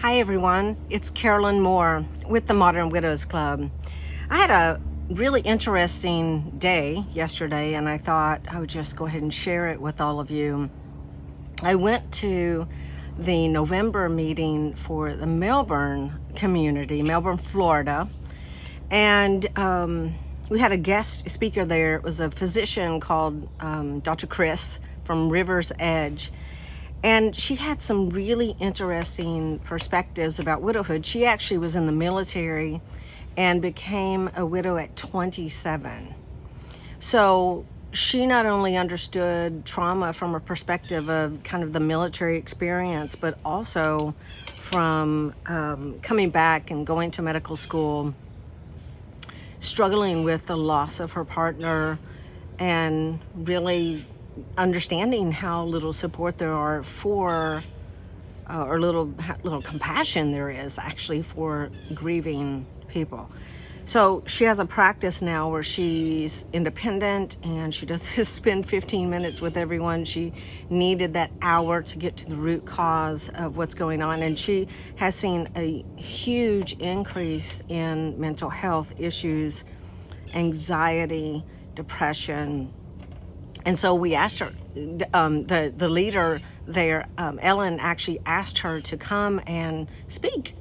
Hi everyone, it's Carolyn Moor with the Modern Widows Club. I had a really interesting day yesterday and I thought I would just go ahead and share it with all of you. I went to the November meeting for the Melbourne community, Melbourne, Florida, and we had a guest speaker there. It was a physician called Dr. Chris from River's Edge. And she had some really interesting perspectives about widowhood. She actually was in the military and became a widow at 27. So she not only understood trauma from a perspective of kind of the military experience, but also from coming back and going to medical school, struggling with the loss of her partner, and really understanding how little support there are for, or little compassion there is actually for grieving people. So she has a practice now where she's independent and she doesn't spend 15 minutes with everyone. She needed that hour to get to the root cause of what's going on. And she has seen a huge increase in mental health issues, anxiety, depression. And so we asked her, the leader there, Ellen, actually asked her to come and speak.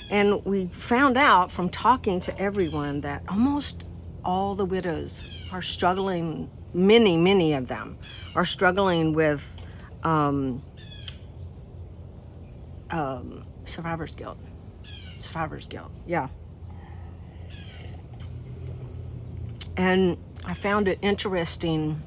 And we found out from talking to everyone that almost all the widows are struggling, many of them are struggling with survivor's guilt. Survivor's guilt, yeah. And I found it interesting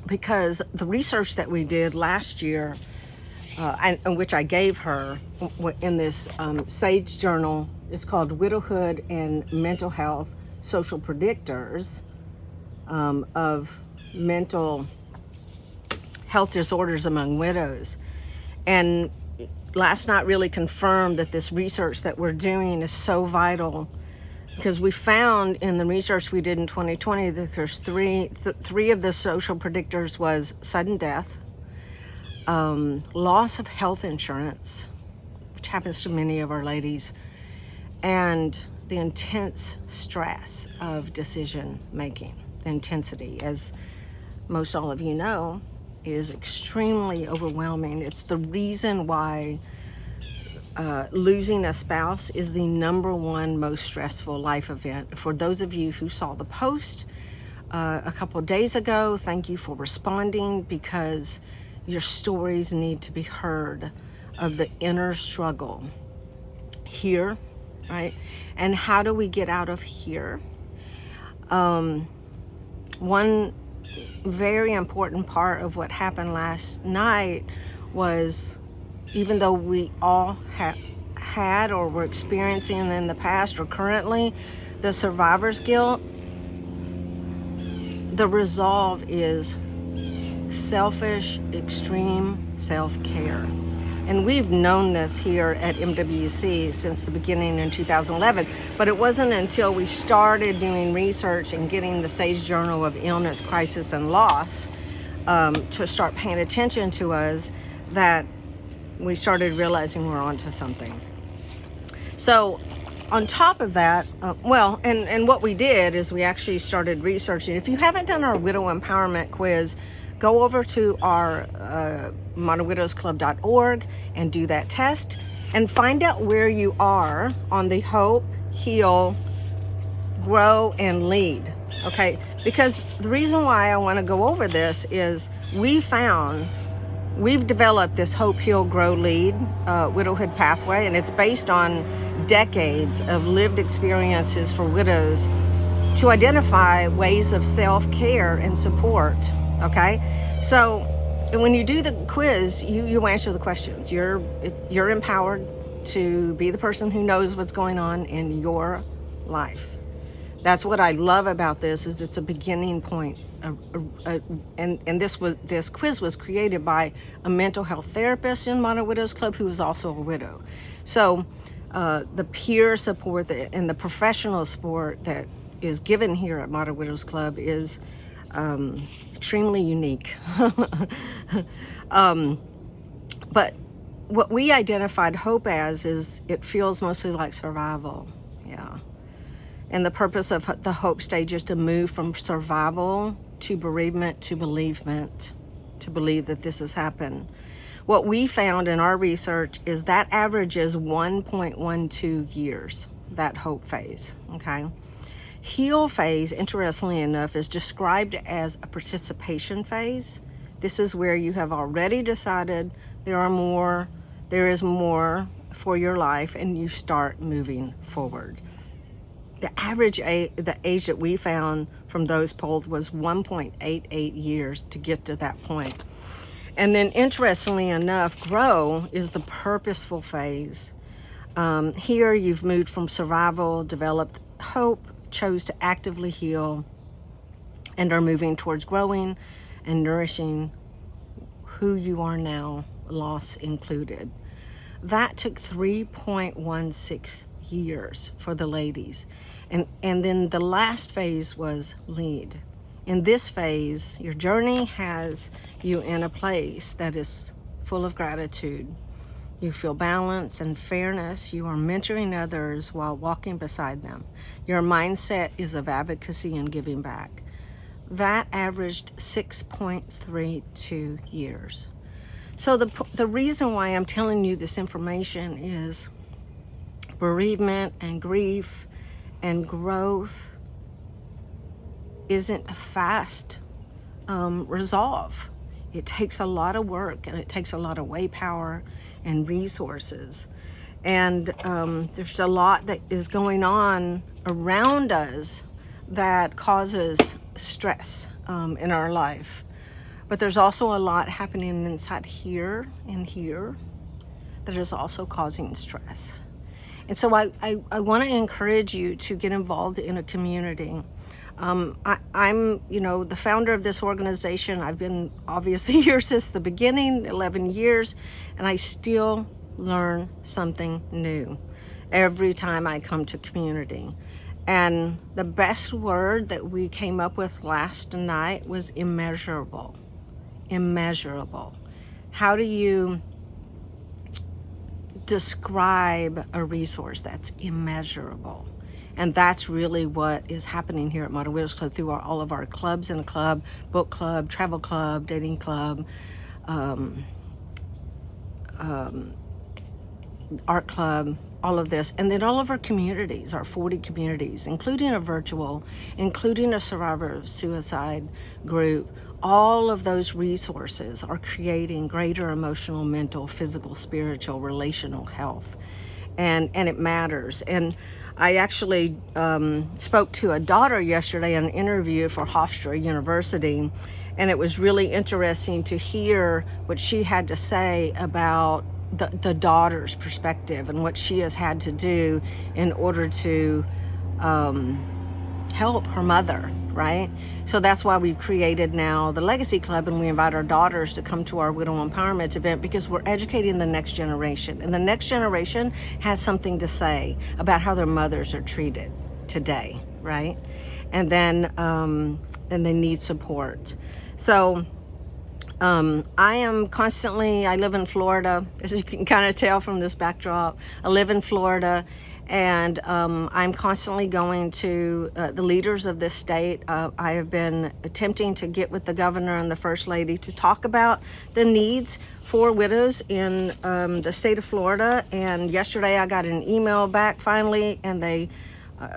because the research that we did last year, and which I gave her in this SAGE journal, is called Widowhood and Mental Health Social Predictors of Mental Health Disorders Among Widows. And last night really confirmed that this research that we're doing is so vital, because we found in the research we did in 2020 that there's three of the social predictors was sudden death, loss of health insurance, which happens to many of our ladies, and the intense stress of decision making. The intensity, as most all of you know, is extremely overwhelming. It's the reason why losing a spouse is the number one most stressful life event. For those of you who saw the post a couple of days ago, thank you for responding, because your stories need to be heard of the inner struggle here, right? And how do we get out of here? One very important part of what happened last night was, even though we all had or were experiencing in the past or currently the survivor's guilt, the resolve is selfish, extreme self-care. And we've known this here at MWC since the beginning in 2011, but it wasn't until we started doing research and getting the SAGE Journal of Illness, Crisis, and Loss to start paying attention to us that we started realizing we're onto something. So on top of that, and what we did is we actually started researching. If you haven't done our Widow Empowerment Quiz, go over to our modernwidowsclub.org and do that test and find out where you are on the Hope, Heal, Grow, and Lead, okay? Because the reason why I want to go over this is we've developed this Hope, Heal, Grow, Lead widowhood pathway, and it's based on decades of lived experiences for widows to identify ways of self-care and support, okay? So when you do the quiz, you answer the questions. You're empowered to be the person who knows what's going on in your life. That's what I love about this, is it's a beginning point. And this quiz was created by a mental health therapist in Modern Widows Club who is also a widow. So the peer support and the professional support that is given here at Modern Widows Club is extremely unique. But what we identified hope as is it feels mostly like survival. Yeah. And the purpose of the hope stage is to move from survival to bereavement to believement, to believe that this has happened. What we found in our research is that averages 1.12 years, that hope phase, okay? Heal phase, interestingly enough, is described as a participation phase. This is where you have already decided there is more for your life, and you start moving forward. The average age, the age that we found from those polled was 1.88 years to get to that point. And then interestingly enough, grow is the purposeful phase. Here you've moved from survival, developed hope, chose to actively heal, and are moving towards growing and nourishing who you are now, loss included. That took 3.16 years for the ladies. And then the last phase was lead. In this phase, your journey has you in a place that is full of gratitude. You feel balance and fairness. You are mentoring others while walking beside them. Your mindset is of advocacy and giving back. That averaged 6.32 years. So the reason why I'm telling you this information is bereavement and grief and growth isn't a fast resolve. It takes a lot of work, and it takes a lot of way power and resources. And there's a lot that is going on around us that causes stress in our life. But there's also a lot happening inside here and here that is also causing stress. And so I want to encourage you to get involved in a community. I'm, the founder of this organization. I've been obviously here since the beginning, 11 years, and I still learn something new every time I come to community. And the best word that we came up with last night was immeasurable. Immeasurable. How do you describe a resource that's immeasurable? And that's really what is happening here at Modern Widows Club through all of our clubs in a club, book club, travel club, dating club, art club, all of this. And then all of our communities, our 40 communities, including a virtual, including a survivor of suicide group. All of those resources are creating greater emotional, mental, physical, spiritual, relational health. And it matters. And I actually spoke to a daughter yesterday in an interview for Hofstra University, and it was really interesting to hear what she had to say about the daughter's perspective and what she has had to do in order to help her mother, right? So that's why we've created now the Legacy Club, and we invite our daughters to come to our Widow Empowerment event because we're educating the next generation. And the next generation has something to say about how their mothers are treated today, right? And then they need support. So I live in Florida, as you can kind of tell from this backdrop. I live in Florida, and I'm constantly going to the leaders of this state. I have been attempting to get with the governor and the first lady to talk about the needs for widows in the state of Florida. And yesterday I got an email back finally, and they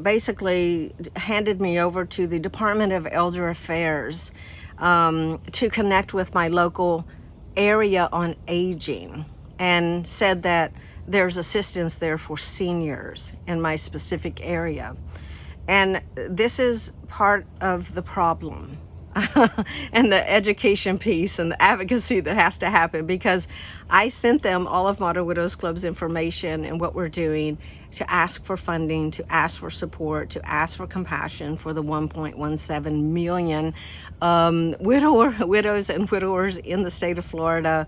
basically handed me over to the Department of Elder Affairs to connect with my local area on aging, and said that there's assistance there for seniors in my specific area. And this is part of the problem and the education piece and the advocacy that has to happen, because I sent them all of Modern Widows Club's information and what we're doing to ask for funding, to ask for support, to ask for compassion for the 1.17 million widows and widowers in the state of Florida.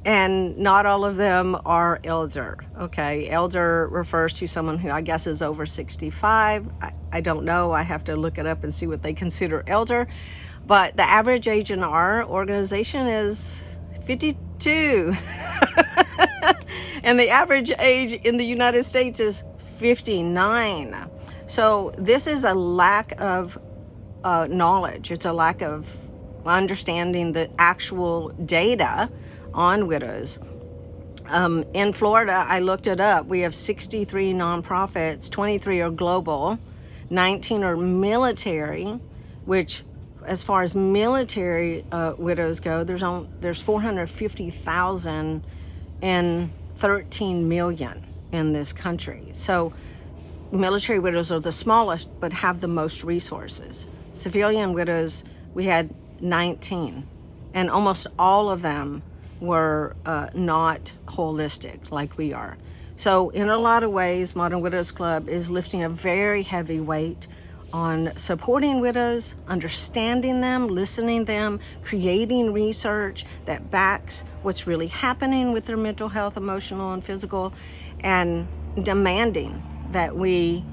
And not all of them are elder, okay? Elder refers to someone who I guess is over 65. I don't know, I have to look it up and see what they consider elder. But the average age in our organization is 52. And the average age in the United States is 59. So this is a lack of knowledge. It's a lack of understanding the actual data on widows. In Florida, I looked it up. We have 63 nonprofits, 23 are global, 19 are military, which as far as military widows go, there's 450,000 and 13 million in this country. So military widows are the smallest, but have the most resources. Civilian widows, we had 19, and almost all of them were not holistic like we are. So in a lot of ways, Modern Widows Club is lifting a very heavy weight on supporting widows, understanding them, listening them, creating research that backs what's really happening with their mental health, emotional and physical, and demanding that we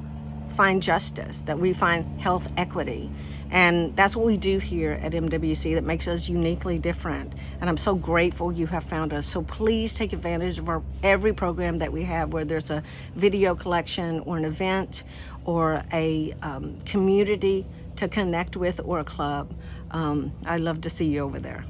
find justice, that we find health equity. And that's what we do here at MWC that makes us uniquely different. And I'm so grateful you have found us. So please take advantage of every program that we have, where there's a video collection or an event or a community to connect with or a club. I'd love to see you over there.